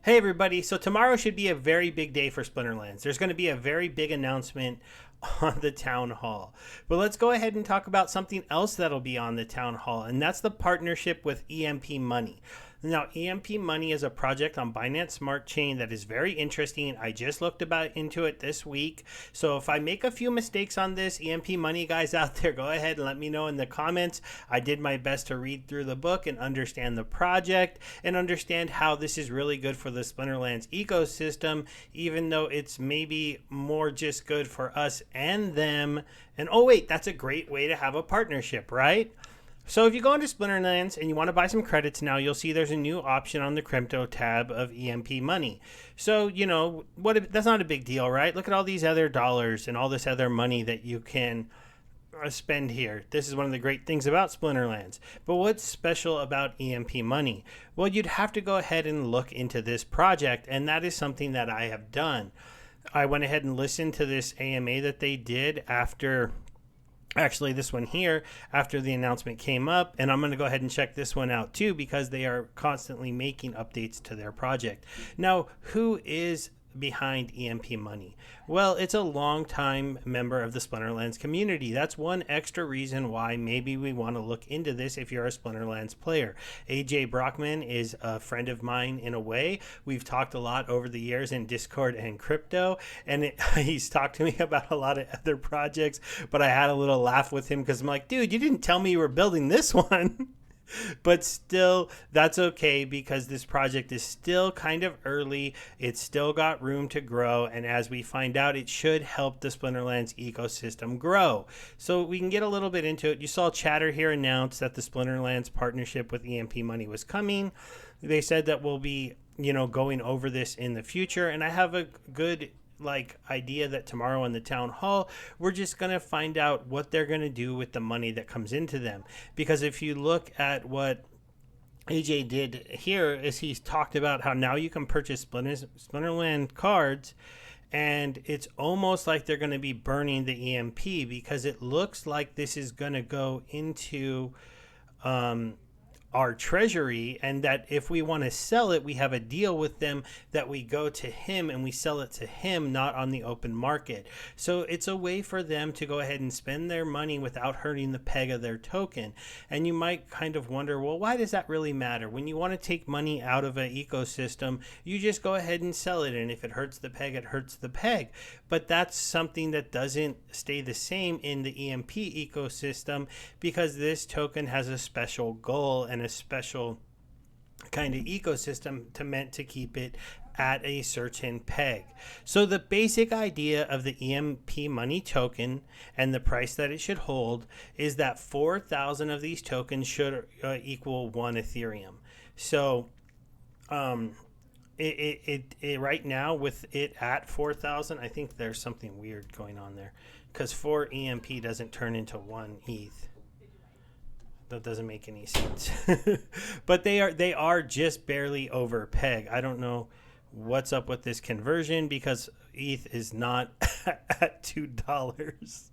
Hey everybody, so tomorrow should be a very big day for Splinterlands. There's going to be a very big announcement on the town hall. But let's go ahead and talk about something else that'll be on the town hall, and that's the partnership with EMP Money. Now, EMP Money is a project on Binance Smart Chain that is very interesting. I just looked about into it this week. So if I make a few mistakes on this, EMP Money guys out there, go ahead and let me know in the comments. I did my best to read through the book and understand the project and understand how this is really good for the Splinterlands ecosystem, even though it's maybe more just good for us and them. And oh wait, that's a great way to have a partnership, right? So if you go into Splinterlands and you want to buy some credits now, you'll see there's a new option on the crypto tab of EMP Money. So, that's not a big deal, right? Look at all these other dollars and all this other money that you can spend here. This is one of the great things about Splinterlands. But what's special about EMP Money? Well, you'd have to go ahead and look into this project, and that is something that I have done. I went ahead and listened to this AMA that they did this one here after the announcement came up, and I'm going to go ahead and check this one out too because they are constantly making updates to their project. Now, who is behind EMP Money? Well, it's a longtime member of the Splinterlands community. That's one extra reason why maybe we want to look into this if you're a Splinterlands player. AJ Brockman is a friend of mine in a way. We've talked a lot over the years in Discord and crypto, and he's talked to me about a lot of other projects, but I had a little laugh with him because I'm like, dude, you didn't tell me you were building this one. But still, that's okay because this project is still kind of early. It's still got room to grow. And as we find out, it should help the Splinterlands ecosystem grow. So we can get a little bit into it. You saw Chatter here announce that the Splinterlands partnership with EMP Money was coming. They said that we'll be, going over this in the future. And I have a good idea that tomorrow in the town hall we're just going to find out what they're going to do with the money that comes into them, because if you look at what AJ did here is he's talked about how now you can purchase Splinterland cards, and it's almost like they're going to be burning the EMP because it looks like this is going to go into our treasury, and that if we want to sell it, we have a deal with them that we go to him and we sell it to him, not on the open market. So it's a way for them to go ahead and spend their money without hurting the peg of their token. And you might kind of wonder, well, why does that really matter? When you want to take money out of an ecosystem, you just go ahead and sell it, and if it hurts the peg, it hurts the peg. But that's something that doesn't stay the same in the EMP ecosystem because this token has a special goal and a special kind of ecosystem meant to keep it at a certain peg. So the basic idea of the EMP Money token and the price that it should hold is that 4,000 of these tokens should equal 1 Ethereum. So it right now with it at 4,000, I think there's something weird going on there because 4 EMP doesn't turn into 1 ETH. That doesn't make any sense. But they are just barely over peg. I don't know what's up with this conversion because ETH is not at $2.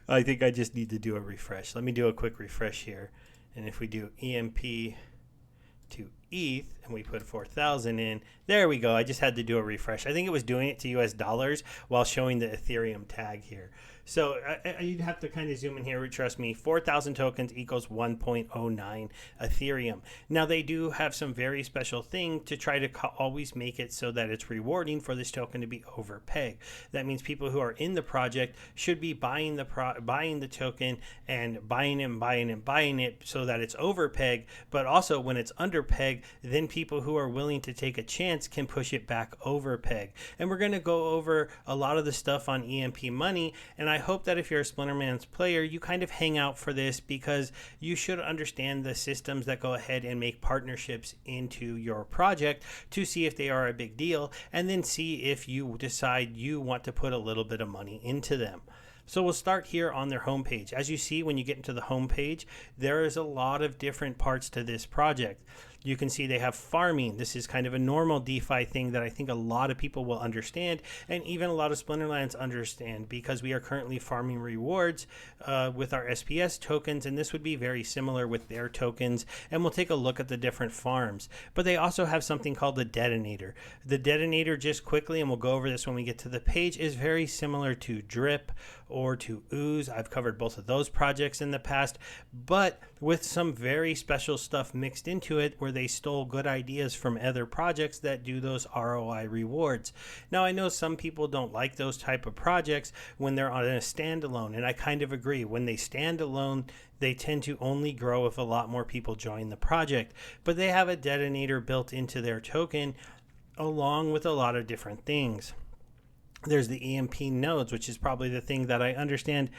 I think I just need to do a refresh. Let me do a quick refresh here. And if we do EMP to ETH and we put 4,000 in, there we go. I just had to do a refresh. I think it was doing it to US dollars while showing the Ethereum tag here. So you'd have to kind of zoom in here. Trust me, 4,000 tokens equals 1.09 Ethereum. Now, they do have some very special thing to try to always make it so that it's rewarding for this token to be over peg. That means people who are in the project should be buying the token and buying it so that it's over peg. But also when it's under peg, then people who are willing to take a chance can push it back over peg. And we're going to go over a lot of the stuff on EMP Money, and I hope that if you're a Splinterlands player, you kind of hang out for this because you should understand the systems that go ahead and make partnerships into your project to see if they are a big deal, and then see if you decide you want to put a little bit of money into them. So we'll start here on their homepage. As you see, when you get into the homepage, there is a lot of different parts to this project. You can see they have farming. This is kind of a normal DeFi thing that I think a lot of people will understand, and even a lot of Splinterlands understand, because we are currently farming rewards with our SPS tokens, and this would be very similar with their tokens, and we'll take a look at the different farms. But they also have something called the Detonator. The Detonator, just quickly, and we'll go over this when we get to the page, is very similar to Drip or to Ooze. I've covered both of those projects in the past, but with some very special stuff mixed into it, where they stole good ideas from other projects that do those ROI rewards. Now, I know some people don't like those type of projects when they're on a standalone, and I kind of agree. When they stand alone, they tend to only grow if a lot more people join the project. But they have a Detonator built into their token, along with a lot of different things. There's the EMP nodes, which is probably the thing that I understand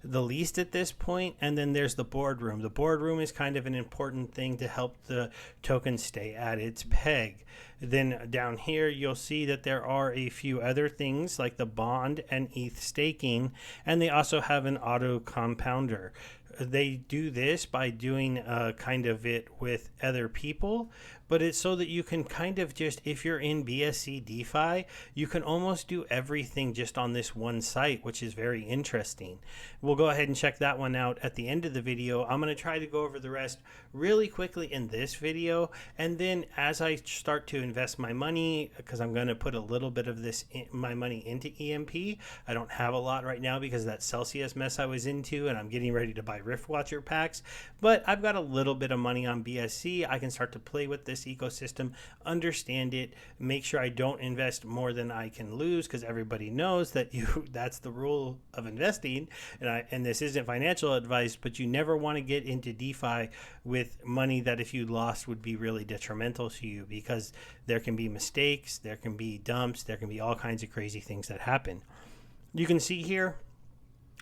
the least at this point, and then there's the Boardroom. The Boardroom is kind of an important thing to help the token stay at its peg. Then down here you'll see that there are a few other things like the bond and ETH staking, and they also have an Autocompunder. They do this by doing kind of it with other people, but it's so that you can kind of just, if you're in BSC DeFi, you can almost do everything just on this one site, which is very interesting. We'll go ahead and check that one out at the end of the video. I'm going to try to go over the rest really quickly in this video, and then as I start to invest my money, because I'm going to put a little bit of my money into EMP. I don't have a lot right now because of that Celsius mess I was into, and I'm getting ready to buy Rift Watcher packs, but I've got a little bit of money on BSC. I can start to play with this ecosystem, understand it, make sure I don't invest more than I can lose, because everybody knows that that's the rule of investing, and this isn't financial advice, but you never want to get into DeFi with money that if you lost would be really detrimental to you, because there can be mistakes, there can be dumps, there can be all kinds of crazy things that happen. You can see here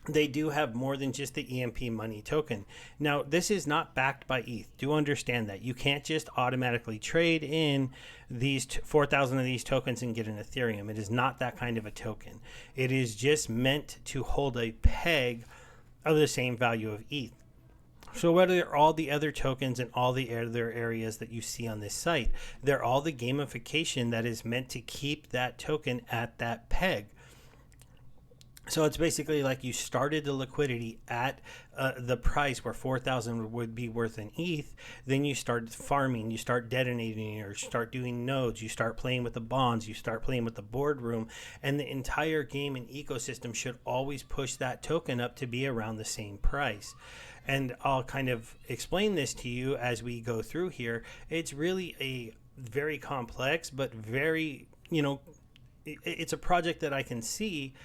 they do have more than just the EMP Money token. Now, this is not backed by ETH. Do understand that. You can't just automatically trade in these 4,000 of these tokens and get an Ethereum. It is not that kind of a token. It is just meant to hold a peg of the same value of ETH. So what are all the other tokens and all the other areas that you see on this site? They're all the gamification that is meant to keep that token at that peg. So it's basically like you started the liquidity at the price where 4,000 would be worth an ETH. Then you start farming, you start detonating, or start doing nodes, you start playing with the bonds, you start playing with the Boardroom, and the entire game and ecosystem should always push that token up to be around the same price. And I'll kind of explain this to you as we go through here. It's really a very complex, but very, it's a project that I can see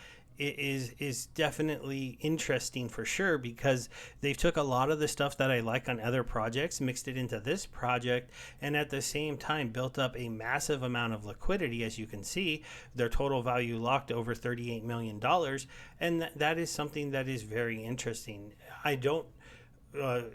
is definitely interesting for sure, because they've took a lot of the stuff that I like on other projects, mixed it into this project, and at the same time built up a massive amount of liquidity. As you can see, their total value locked over $38 million, and that is something that is very interesting. I don't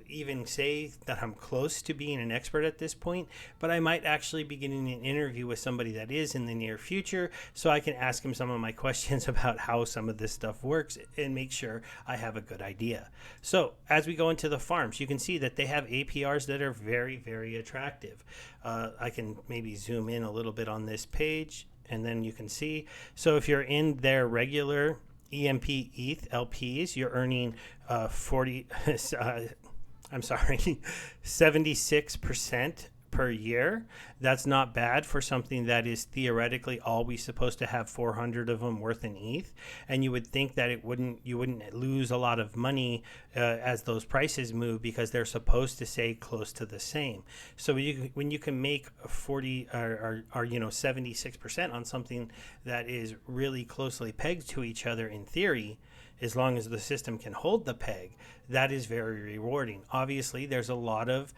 even say that I'm close to being an expert at this point, but I might actually be getting an interview with somebody that is in the near future, so I can ask him some of my questions about how some of this stuff works and make sure I have a good idea. So as we go into the farms, you can see that they have APRs that are very, very attractive. I can maybe zoom in a little bit on this page, and then you can see. So if you're in their regular EMP ETH LPs, you're earning 76% per year. That's not bad for something that is theoretically always supposed to have 400 of them worth in ETH. And you would think that you wouldn't lose a lot of money as those prices move, because they're supposed to stay close to the same. So when you can make 40 or 76% on something that is really closely pegged to each other in theory, as long as the system can hold the peg, that is very rewarding. Obviously, there's a lot of,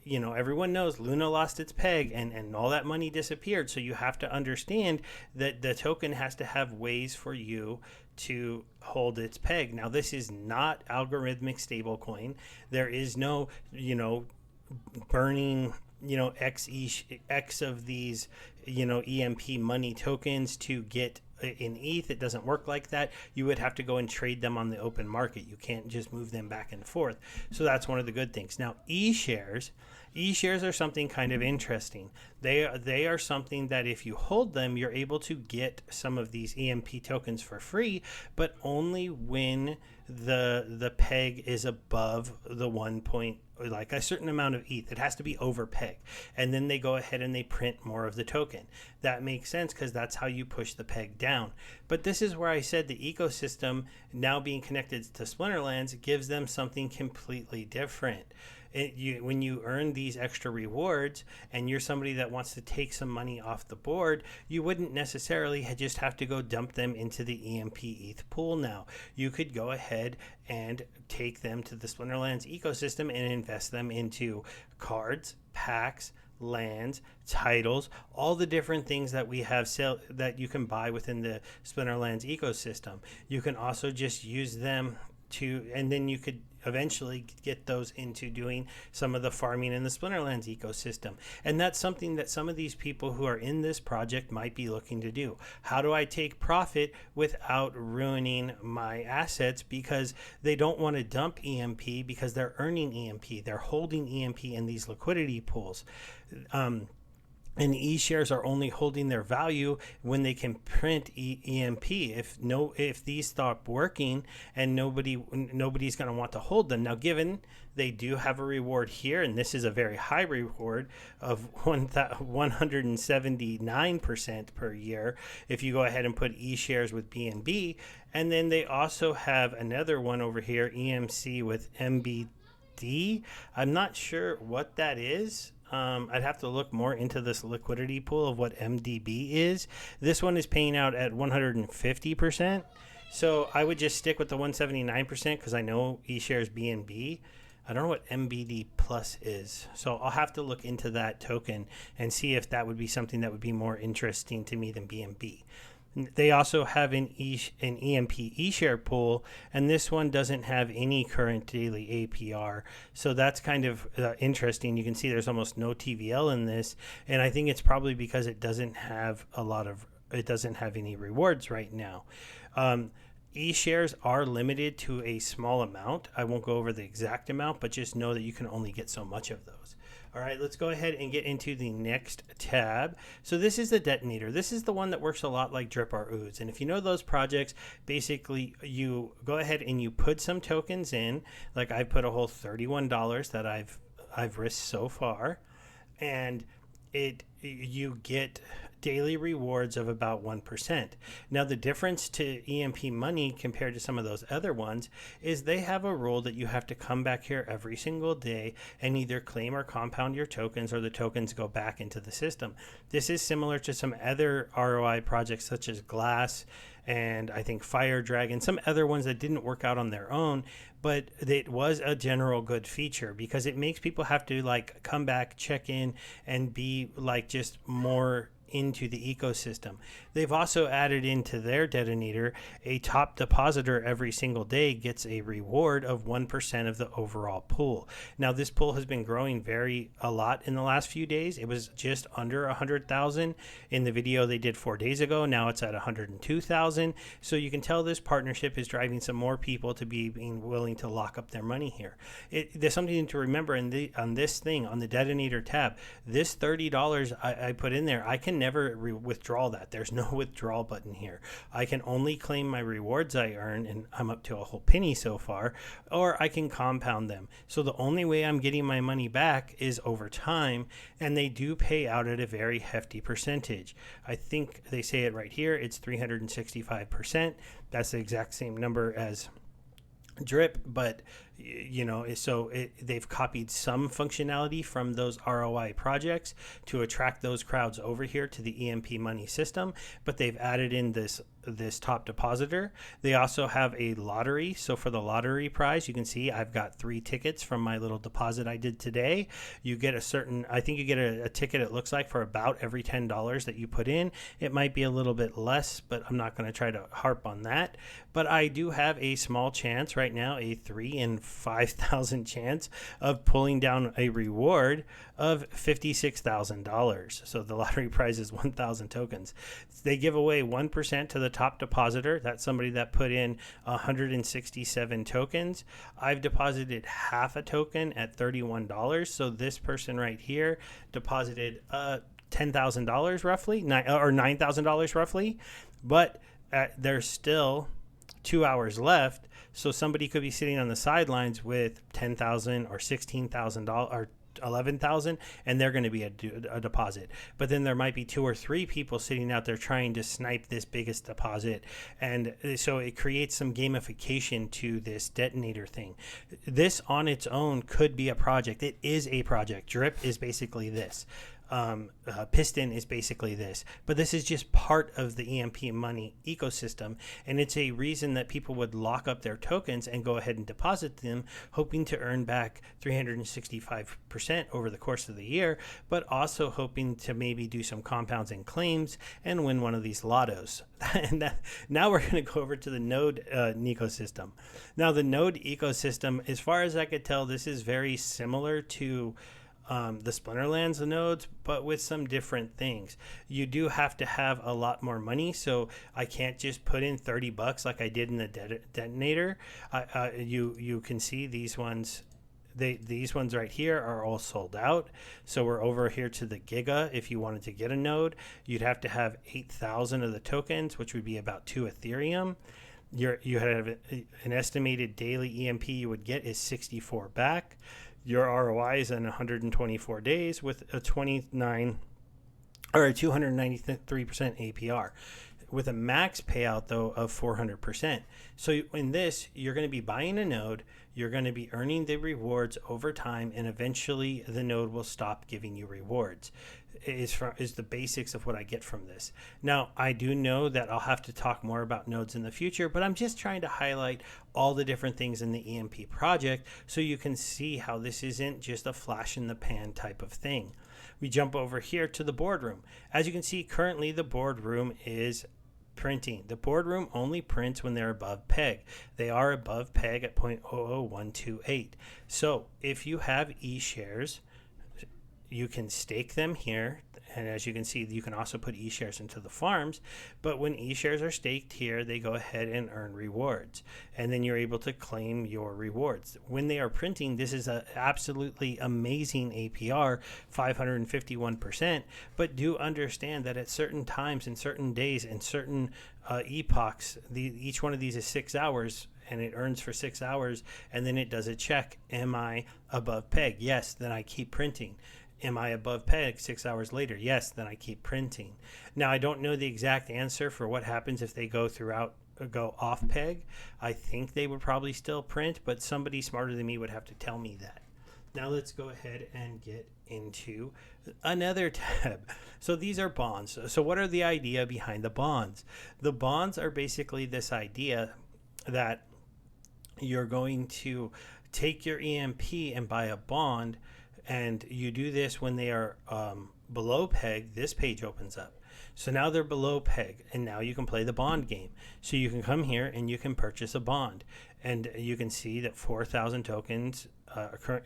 everyone knows Luna lost its peg and all that money disappeared. So you have to understand that the token has to have ways for you to hold its peg. Now, this is not algorithmic stablecoin. There is no, burning, X of these, EMP money tokens to get in ETH, it doesn't work like that. You would have to go and trade them on the open market. You can't just move them back and forth. So that's one of the good things. Now, eShares are something kind of interesting. They are something that if you hold them, you're able to get some of these EMP tokens for free, but only when the peg is above the 1 point, like a certain amount of ETH. It has to be over peg, and then they go ahead and they print more of the token. That makes sense because that's how you push the peg down. But this is where I said the ecosystem now being connected to Splinterlands gives them something completely different. When you earn these extra rewards and you're somebody that wants to take some money off the board, you wouldn't necessarily just have to go dump them into the EMP ETH pool now. You could go ahead and take them to the Splinterlands ecosystem and invest them into cards, packs, lands, titles, all the different things that we have that you can buy within the Splinterlands ecosystem. You can also just use them and then you could eventually get those into doing some of the farming in the Splinterlands ecosystem. And that's something that some of these people who are in this project might be looking to do. How do I take profit without ruining my assets? Because they don't want to dump EMP because they're earning EMP. They're holding EMP in these liquidity pools. And eShares are only holding their value when they can print EMP. If these stop working and nobody's going to want to hold them. Now, given they do have a reward here, and this is a very high reward of 179% per year if you go ahead and put eShares with BNB. And then they also have another one over here, EMC with MBD. I'm not sure what that is. I'd have to look more into this liquidity pool of what MDB is. This one is paying out at 150%. So I would just stick with the 179% because I know eShares BNB. I don't know what MBD Plus is. So I'll have to look into that token and see if that would be something that would be more interesting to me than BNB. They also have an EMP eShare pool, and this one doesn't have any current daily APR. So that's kind of interesting. You can see there's almost no TVL in this, and I think it's probably because it doesn't have any rewards right now. eShares are limited to a small amount. I won't go over the exact amount, but just know that you can only get so much of those. All right, let's go ahead and get into the next tab. So this is the Detonator. This is the one that works a lot like Drip or Ooze. And if you know those projects, basically you go ahead and you put some tokens in. Like I put a whole $31 that I've risked so far, and you get daily rewards of about 1%. Now, the difference to EMP Money compared to some of those other ones is they have a rule that you have to come back here every single day and either claim or compound your tokens, or the tokens go back into the system. This is similar to some other ROI projects such as Glass and I think Fire Dragon, some other ones that didn't work out on their own, but it was a general good feature because it makes people have to like come back, check in, and be like just more into the ecosystem. They've also added into their Detonator a top depositor every single day gets a reward of 1% of the overall pool. Now this pool has been growing a lot in the last few days. It was just under 100,000 in the video they did 4 days ago. Now it's at 102,000. So you can tell this partnership is driving some more people to being willing to lock up their money here. There's something to remember on this thing, on the Detonator tab. This $30 I put in there, I can never withdraw that. There's no withdrawal button here. I can only claim my rewards I earn, and I'm up to a whole penny so far, or I can compound them. So the only way I'm getting my money back is over time, and they do pay out at a very hefty percentage. I think they say it right here. It's 365%. That's the exact same number as Drip, but they've copied some functionality from those ROI projects to attract those crowds over here to the EMP Money system, but they've added in this top depositor. They also have a lottery. So for the lottery prize, you can see I've got 3 tickets from my little deposit I did today. You get I think you get a ticket, it looks like, for about every $10 that you put in. It might be a little bit less, but I'm not going to try to harp on that. But I do have a small chance right now, a 3 in 5,000 chance of pulling down a reward of $56,000. So the lottery prize is 1,000 tokens. They give away 1% to the top depositor. That's somebody that put in 167 tokens. I've deposited half a token at $31. So this person right here deposited $10,000 roughly, or $9,000 roughly, but there's still 2 hours left. So somebody could be sitting on the sidelines with $10,000 or $16,000 or $11,000, and they're going to be a deposit. But then there might be 2 or 3 people sitting out there trying to snipe this biggest deposit, and so it creates some gamification to this detonator thing. This on its own could be a project. It is a project. Drip is basically this. Piston is basically this, but this is just part of the EMP Money ecosystem, and it's a reason that people would lock up their tokens and go ahead and deposit them, hoping to earn back 365% over the course of the year, but also hoping to maybe do some compounds and claims and win one of these lottos. And now we're going to go over to the node ecosystem. Now the node ecosystem, as far as I could tell, this is very similar to the Splinterlands nodes, but with some different things. You do have to have a lot more money, so I can't just put in $30 like I did in the detonator. You can see these ones. These ones right here are all sold out. So we're over here to the Giga. If you wanted to get a node, you'd have to have 8,000 of the tokens, which would be about 2 Ethereum. You have an estimated daily EMP you would get is 64 back. Your ROI is in 124 days with a 293% APR, with a max payout though of 400%. So in this, you're going to be buying a node, you're going to be earning the rewards over time, and eventually the node will stop giving you rewards. Is the basics of what I get from this. Now, I do know that I'll have to talk more about nodes in the future, but I'm just trying to highlight all the different things in the EMP project so you can see how this isn't just a flash in the pan type of thing. We jump over here to the Boardroom. As you can see, currently the Boardroom is printing. The Boardroom only prints when they're above peg. They are above peg at 0.00128. So if you have eShares, you can stake them here, and as you can see, you can also put eShares into the farms, but when eShares are staked here, they go ahead and earn rewards, and then you're able to claim your rewards. When they are printing, this is an absolutely amazing APR, 551%, but do understand that at certain times and certain days and certain epochs, each one of these is 6 hours, and it earns for 6 hours, and then it does a check. Am I above peg? Yes, then I keep printing. Am I above peg 6 hours later? Yes, then I keep printing. Now, I don't know the exact answer for what happens if they go off peg. I think they would probably still print, but somebody smarter than me would have to tell me that. Now let's go ahead and get into another tab. So these are bonds. So what are the idea behind the bonds? The bonds are basically this idea that you're going to take your EMP and buy a bond, and you do this when they are below peg. This page opens up. So now they're below peg, and now you can play the bond game. So you can come here and you can purchase a bond, and you can see that 4,000 tokens,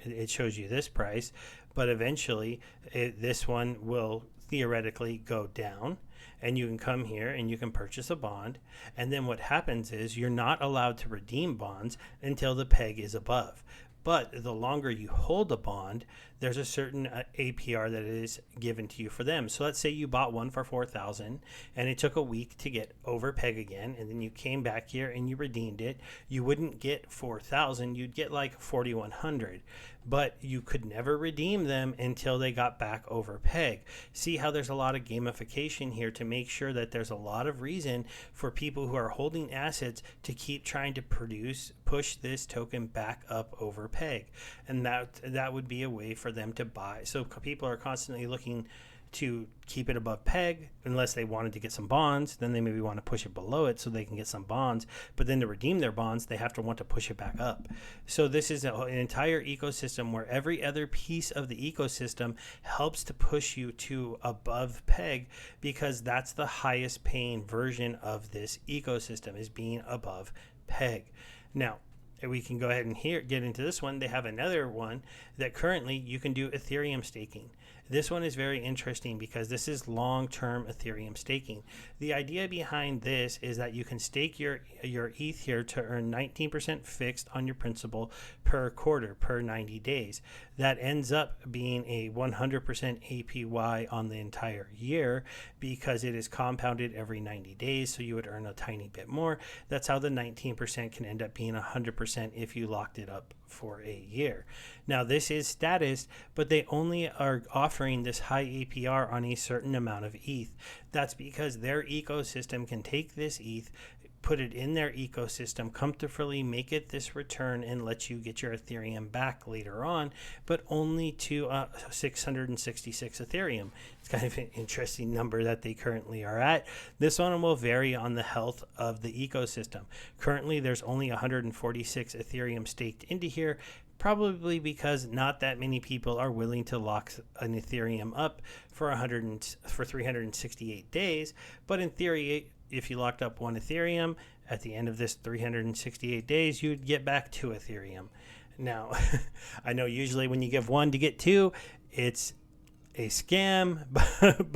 it shows you this price, but eventually this one will theoretically go down, and you can come here and you can purchase a bond, and then what happens is you're not allowed to redeem bonds until the peg is above. But the longer you hold a bond, there's a certain APR that is given to you for them. So let's say you bought one for 4,000 and it took a week to get over peg again, and then you came back here and you redeemed it. You wouldn't get 4,000, you'd get like 4,100, but you could never redeem them until they got back over peg. See how there's a lot of gamification here to make sure that there's a lot of reason for people who are holding assets to keep trying to push this token back up over peg, and that would be a way for them to buy. So people are constantly looking to keep it above peg unless they wanted to get some bonds. Then they maybe want to push it below it so they can get some bonds, but then to redeem their bonds they have to want to push it back up. So this is an entire ecosystem where every other piece of the ecosystem helps to push you to above peg, because that's the highest paying version of this ecosystem, is being above peg. Now, And we can go ahead and get into this one. They have another one that currently you can do Ethereum staking. This one is very interesting because this is long-term Ethereum staking. The idea behind this is that you can stake your ETH here to earn 19% fixed on your principal per quarter, per 90 days. That ends up being a 100% APY on the entire year because it is compounded every 90 days, so you would earn a tiny bit more. That's how the 19% can end up being 100% if you locked it up for a year. Now this is status, but they only are offering this high APR on a certain amount of ETH. That's because their ecosystem can take this ETH, put it in their ecosystem, comfortably make it this return, and let you get your Ethereum back later on, but only to 666 Ethereum. It's kind of an interesting number that they currently are at. This one will vary on the health of the ecosystem. Currently, there's only 146 Ethereum staked into here, probably because not that many people are willing to lock an Ethereum up for 368 days. But in theory, if you locked up one Ethereum at the end of this 368 days, you'd get back 2 Ethereum. Now, I know usually when you give 1 to get 2, it's a scam,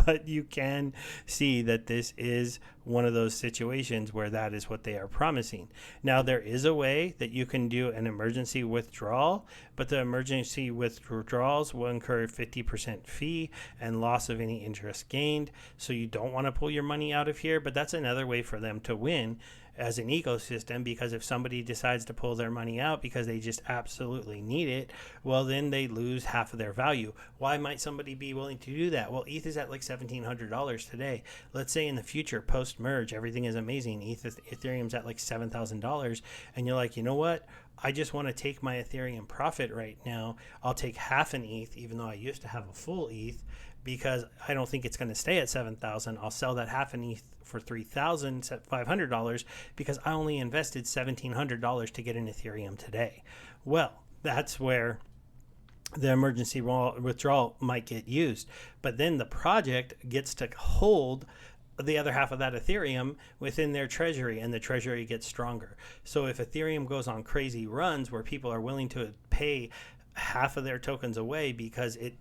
but you can see that this is one of those situations where that is what they are promising. Now, there is a way that you can do an emergency withdrawal, but the emergency withdrawals will incur a 50% fee and loss of any interest gained. So you don't want to pull your money out of here, but that's another way for them to win as an ecosystem, because if somebody decides to pull their money out because they just absolutely need it, well, then they lose half of their value. Why might somebody be willing to do that? Well, ETH is at like $1,700 today. Let's say in the future, post-merge, everything is amazing. Ethereum's at like $7,000, and you're like, you know what? I just want to take my Ethereum profit right now. I'll take half an ETH, even though I used to have a full ETH, because I don't think it's going to stay at 7,000. I'll sell that half an ETH for $3,500 because I only invested $1,700 to get an Ethereum today. Well, that's where the emergency withdrawal might get used. But then the project gets to hold the other half of that Ethereum within their treasury, and the treasury gets stronger. So if Ethereum goes on crazy runs where people are willing to pay half of their tokens away because it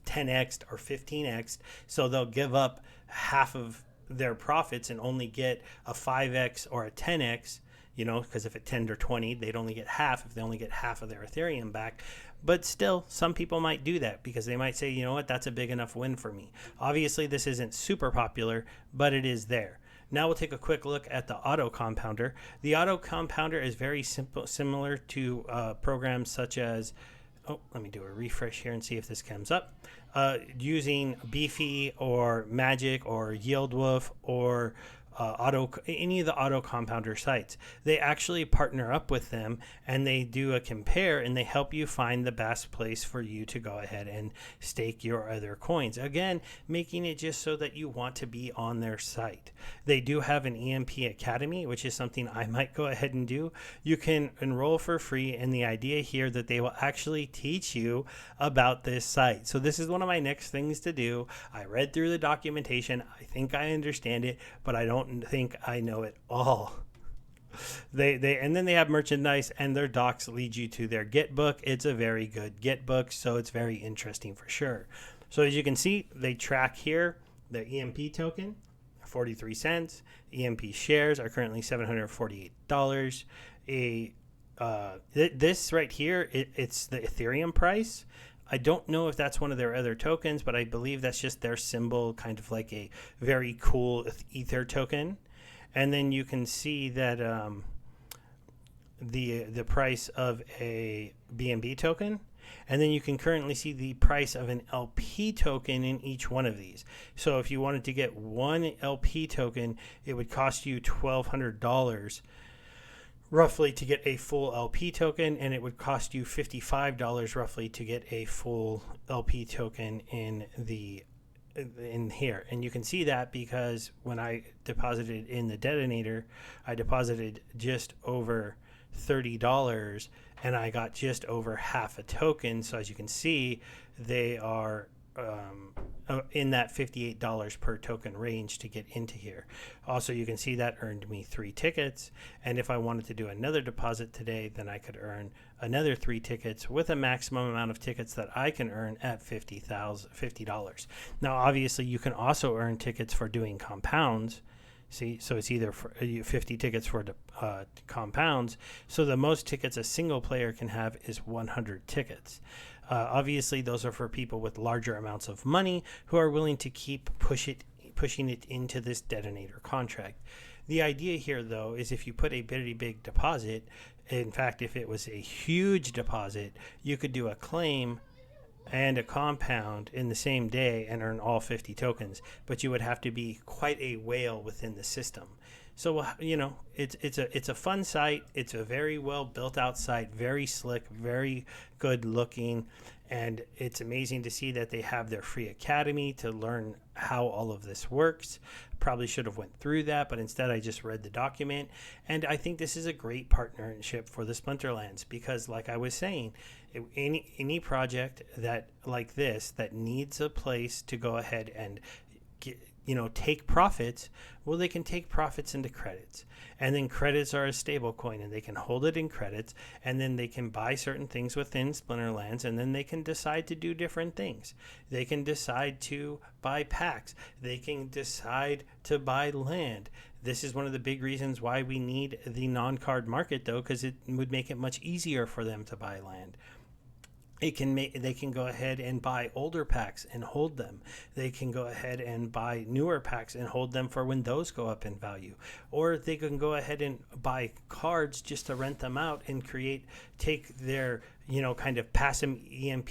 10x'd or 15x'd, so they'll give up half of their profits and only get a 5x or a 10x, because if it 10 or 20, they'd only get half if they only get half of their Ethereum back. But still, some people might do that because they might say, you know what, that's a big enough win for me. Obviously, this isn't super popular, but it is there. Now we'll take a quick look at the Autocompounder. The Autocompounder is very similar to programs such as, let me do a refresh here and see if this comes up. Using Beefy or Magic or YieldWolf or any of the Autocompounder sites. They actually partner up with them and they do a compare and they help you find the best place for you to go ahead and stake your other coins. Again, making it just so that you want to be on their site. They do have an EMP Academy, which is something I might go ahead and do. You can enroll for free, and the idea here that they will actually teach you about this site. So this is one of my next things to do. I read through the documentation. I think I understand it, but I don't think I know it all. And then they have merchandise, and their docs lead you to their Git book. It's a very good Git book, so it's very interesting for sure. So as you can see, they track here the EMP token, 43 cents. EMP shares are currently $748. This right here, it's the Ethereum price. I don't know if that's one of their other tokens, but I believe that's just their symbol, kind of like a very cool Ether token. And then you can see that the price of a BNB token. And then you can currently see the price of an LP token in each one of these. So if you wanted to get one LP token, it would cost you $1,200 roughly to get a full LP token, and it would cost you $55 roughly to get a full LP token in here. And you can see that because when I deposited in the Detonator, I deposited just over $30 and I got just over half a token. So as you can see, they are in that $58 per token range to get into here. Also, you can see that earned me 3 tickets. And if I wanted to do another deposit today, then I could earn another 3 tickets with a maximum amount of tickets that I can earn at $50. Now, obviously, you can also earn tickets for doing compounds. See, so it's either 50 tickets for compounds. So the most tickets a single player can have is 100 tickets. Obviously, those are for people with larger amounts of money who are willing to keep pushing it into this Detonator contract. The idea here, though, is if you put a very big deposit, in fact, if it was a huge deposit, you could do a claim and a compound in the same day and earn all 50 tokens, but you would have to be quite a whale within the system. So, you know, it's a fun site. It's a very well built out site, very slick, very good looking, and it's amazing to see that they have their free academy to learn how all of this works. Probably should have went through that, but instead I just read the document, and I think this is a great partnership for the Splinterlands because, like I was saying, any project that like this that needs a place to go ahead and take profits, well, they can take profits into credits, and then credits are a stable coin, and they can hold it in credits, and then they can buy certain things within Splinterlands, and then they can decide to do different things. They can decide to buy packs. They can decide to buy land. This is one of the big reasons why we need the non-card market, though, because it would make it much easier for them to buy land. They can go ahead and buy older packs and hold them. They can go ahead and buy newer packs and hold them for when those go up in value. Or they can go ahead and buy cards just to rent them out and take their, kind of passive EMP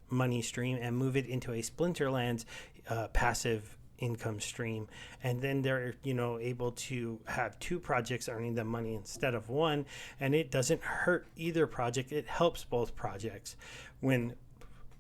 money stream and move it into a Splinterlands passive income stream, and then they're able to have 2 projects earning them money instead of 1, and it doesn't hurt either project. It helps both projects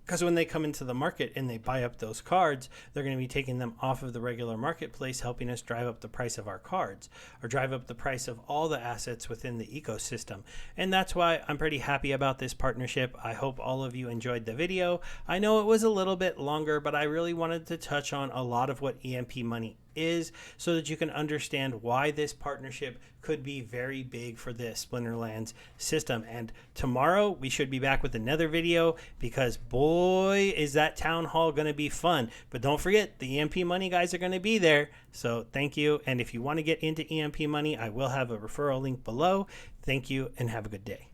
because when they come into the market and they buy up those cards, they're going to be taking them off of the regular marketplace, helping us drive up the price of our cards or drive up the price of all the assets within the ecosystem. And that's why I'm pretty happy about this partnership. I hope all of you enjoyed the video. I know it was a little bit longer, but I really wanted to touch on a lot of what EMP Money is so that you can understand why this partnership could be very big for the Splinterlands system. And tomorrow we should be back with another video because boy is that town hall going to be fun. But don't forget, the EMP Money guys are going to be there. So thank you. And if you want to get into EMP Money, I will have a referral link below. Thank you and have a good day.